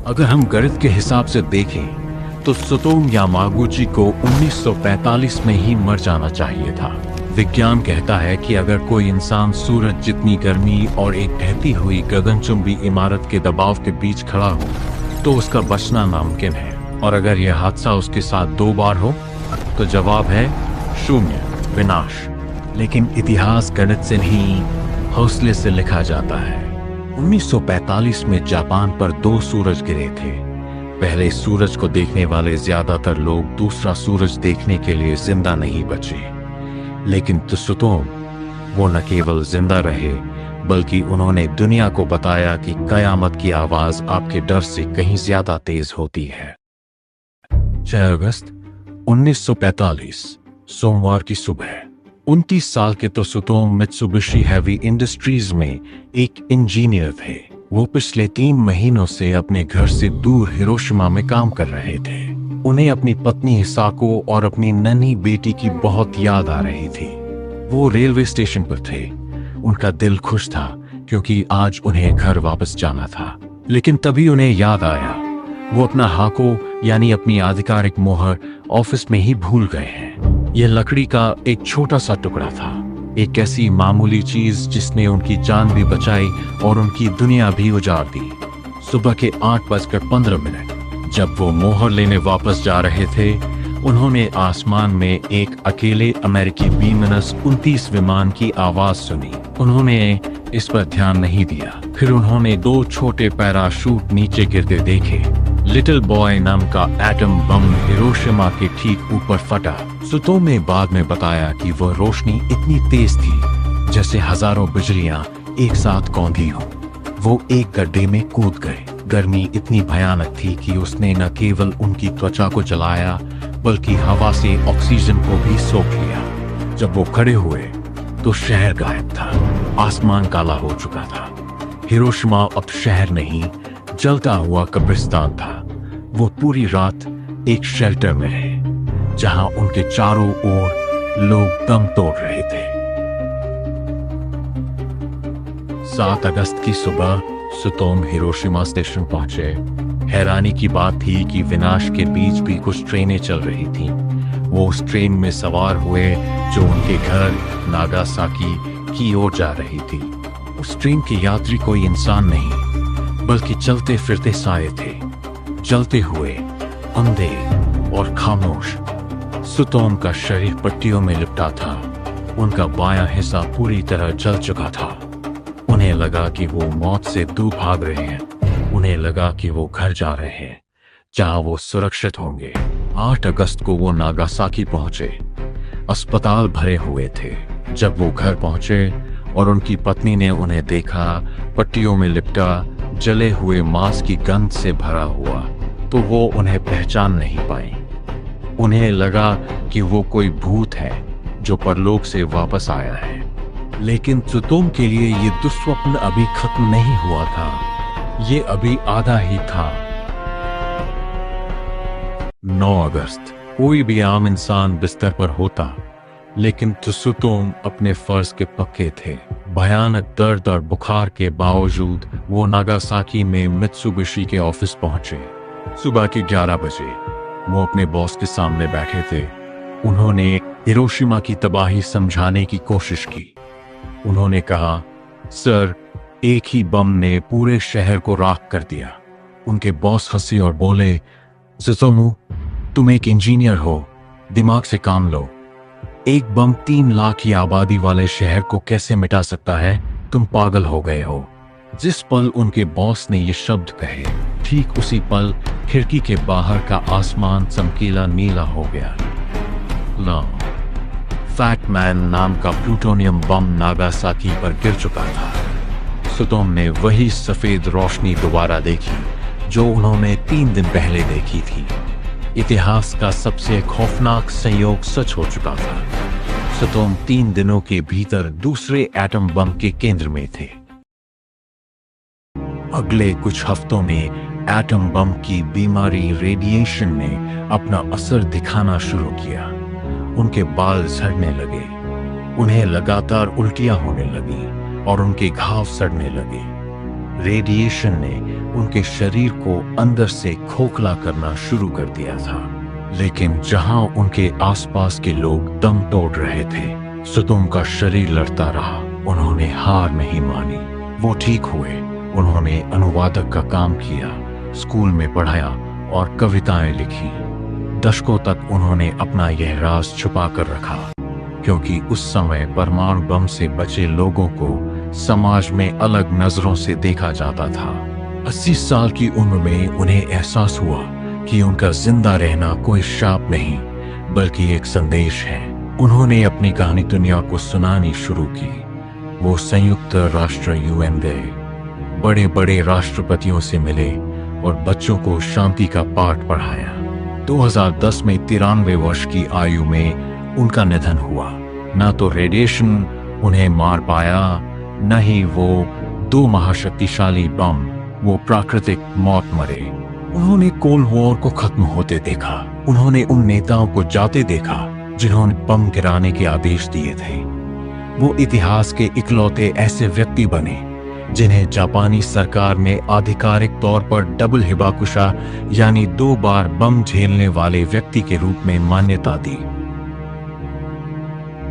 अगर हम गणित के हिसाब से देखें तो त्सुतोमु यामागुची को 1945 में ही मर जाना चाहिए था। विज्ञान कहता है कि अगर कोई इंसान सूरज जितनी गर्मी और एक ढहती हुई गगनचुंबी इमारत के दबाव के बीच खड़ा हो तो उसका बचना नामुमकिन है, और अगर यह हादसा उसके साथ 2 बार हो तो जवाब है 0, विनाश। लेकिन इतिहास गणित से नहीं, हौसले से लिखा जाता है। 1945 में जापान पर 2 सूरज गिरे थे। पहले सूरज को देखने वाले ज्यादातर लोग दूसरा सूरज देखने के लिए जिंदा नहीं बचे, लेकिन त्सुतोमु वो न केवल जिंदा रहे बल्कि उन्होंने दुनिया को बताया कि कयामत की आवाज आपके डर से कहीं ज्यादा तेज होती है। 6 अगस्त 1945 सोमवार की सुबह 29 साल के त्सुतोमु मित्सुबिशी हेवी इंडस्ट्रीज में एक इंजीनियर थे। वो पिछले 3 महीनों से अपने घर से दूर हिरोशिमा में काम कर रहे थे। उन्हें अपनी पत्नी हिसाको और अपनी नन्ही बेटी की बहुत याद आ रही थी। वो रेलवे स्टेशन पर थे। उनका दिल खुश था क्योंकि आज उन्हें घर वापस जाना था। लेकिन तभी उन्हें याद आया वो अपना हाको यानी अपनी आधिकारिक मोहर ऑफिस में ही भूल गए हैं। यह लकड़ी का एक छोटा सा टुकड़ा था, एक ऐसी मामूली चीज जिसने उनकी जान भी बचाई और उनकी दुनिया भी उजाड़ दी। सुबह के 8:15 जब वो मोहर लेने वापस जा रहे थे, उन्होंने आसमान में एक अकेले अमेरिकी B-29 विमान की आवाज सुनी। उन्होंने इस पर ध्यान नहीं दिया। फिर उन्होंने 2 छोटे पैराशूट नीचे गिरते देखे। लिटिल बॉय नाम का एटम बम हिरोशिमा के ठीक ऊपर फटा। त्सुतोमु ने बाद में बताया कि वह रोशनी इतनी तेज थी जैसे हजारों बिजलियां एक साथ कौंधी हो। वो एक गड्ढे में कूद गए। गर्मी इतनी भयानक थी कि उसने न केवल उनकी त्वचा को जलाया बल्कि हवा से ऑक्सीजन को भी सोख लिया। जब वो खड़े हुए तो शहर गायब था। आसमान काला हो चुका था। हिरोशिमा अब शहर नहीं, जलता हुआ कब्रिस्तान था। वो पूरी रात एक शेल्टर में रहे जहां उनके चारों ओर लोग दम तोड़ रहे थे। 7 अगस्त की सुबह त्सुतोमु हिरोशिमा स्टेशन पहुंचे। हैरानी की बात थी कि विनाश के बीच भी कुछ ट्रेनें चल रही थीं। वो उस ट्रेन में सवार हुए जो उनके घर नागासाकी की ओर जा रही थी। उस ट्रेन के यात्री कोई इंसान नहीं बल्कि चलते फिरते साए थे, जलते हुए, अंधे और खामोश। त्सुतोमु का शरीर पट्टियों में लिपटा था। उनका बायां हिस्सा पूरी तरह जल चुका था। उन्हें लगा कि वो मौत से दूर भाग रहे हैं। उन्हें लगा कि वो घर जा रहे हैं जहां वो सुरक्षित होंगे। 8 अगस्त को वो नागासाकी पहुंचे। अस्पताल भरे हुए थे। जब वो घर पहुंचे और उनकी पत्नी ने उन्हें देखा, पट्टियों में लिपटा, जले हुए मांस की गंध से भरा हुआ, तो वो उन्हें पहचान नहीं पाई। उन्हें लगा कि वो कोई भूत है जो परलोक से वापस आया है। लेकिन त्सुतोमु के लिए ये दुस्वप्न अभी खत्म नहीं हुआ था। ये अभी आधा ही था। 9 अगस्त कोई भी आम इंसान बिस्तर पर होता, लेकिन त्सुतोमु अपने फर्ज के पक्के थे। भयानक दर्द और बुखार के बावजूद वो नागासाकी में मित्सुबिशी के ऑफिस पहुंचे। सुबह के 11 बजे वो अपने बॉस के सामने बैठे थे। उन्होंने हिरोशिमा की तबाही समझाने की कोशिश की। उन्होंने कहा, सर, एक ही बम ने पूरे शहर को राख कर दिया। उनके बॉस हंसे और बोले, त्सुतोमु, तुम एक इंजीनियर हो, दिमाग से काम लो। एक बम 3 लाख की आबादी वाले शहर को कैसे मिटा सकता है? तुम पागल हो गए हो। जिस पल उनके बॉस ने ये शब्द कहे, ठीक उसी पल खिड़की के बाहर का आसमान चमकीला नीला हो गया। फैट मैन नाम का प्लूटोनियम बम नागासाकी पर गिर चुका था। त्सुतोमु ने वही सफेद रोशनी दोबारा देखी जो उन्होंने 3 दिन पहले देखी थी। इतिहास का सबसे खौफनाक संयोग सच हो चुका था। त्सुतोमु 3 दिनों के भीतर दूसरे एटम बम के केंद्र में थे। अगले कुछ हफ्तों में एटम बम की बीमारी रेडिएशन ने अपना असर दिखाना शुरू किया। उनके बाल झड़ने लगे, उन्हें लगातार उल्टियां होने लगी और उनके घाव सड़ने लगे। रेडिएशन ने उनके शरीर को अंदर से खोखला करना शुरू कर दिया था। लेकिन जहां उनके आसपास के लोग दम तोड़ रहे थे, सुतुम का शरीर लड़ता रहा। उन्होंने हार नहीं मानी। वो ठीक हुए। उन्होंने अनुवादक का काम किया, स्कूल में पढ़ाया और कविताएं लिखी। दशकों तक उन्होंने अपना यह राज छुपा कर रखा, क्योंकि उस समय परमाणु बम से बचे लोगों को समाज में अलग नजरों से देखा जाता था। 80 साल की उम्र में उन्हें एहसास हुआ कि उनका जिंदा रहना कोई शाप नहीं, बल्कि एक संदेश है। उन्होंने अपनी कहानी दुनिया को सुनानी शुरू की। वो संयुक्त राष्ट्र यूएन गए, बड़े बड़े राष्ट्रपतियों से मिले और बच्चों को शांति का पाठ पढ़ाया। 2010 में 93 वर्ष की आयु में उनका निधन हुआ। न तो रेडिएशन उन्हें मार पाया, न ही वो 2 महाशक्तिशाली बम, वो प्राकृतिक मौत मरे। उन्होंने कोल्ड वॉर को खत्म होते देखा। उन्होंने उन नेताओं को जाते देखा जिन्होंने बम गिराने के आदेश दिए थे। वो इतिहास के इकलौते ऐसे व्यक्ति बने जिन्हें जापानी सरकार ने आधिकारिक तौर पर डबल हिबाकुशा यानी 2 बार बम झेलने वाले व्यक्ति के रूप में मान्यता दी।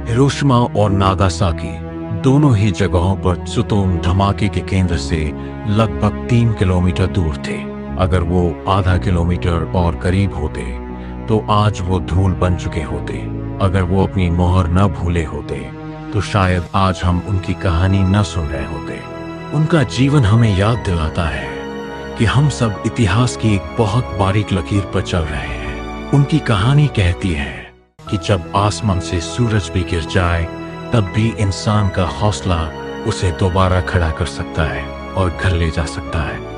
हिरोशिमा और नागासाकी दोनों ही जगहों पर सुतोम धमाके के केंद्र से लगभग 3 किलोमीटर दूर थे। अगर वो आधा किलोमीटर और करीब होते तो आज वो धूल बन चुके होते। अगर वो अपनी मोहर न भूले होते तो शायद आज हम उनकी कहानी न सुन रहे होते। उनका जीवन हमें याद दिलाता है कि हम सब इतिहास की एक बहुत बारीक लकीर पर चल रहे हैं। उनकी कहानी कहती है कि जब आसमान से सूरज भी गिर जाए, तब भी इंसान का हौसला उसे दोबारा खड़ा कर सकता है और घर ले जा सकता है।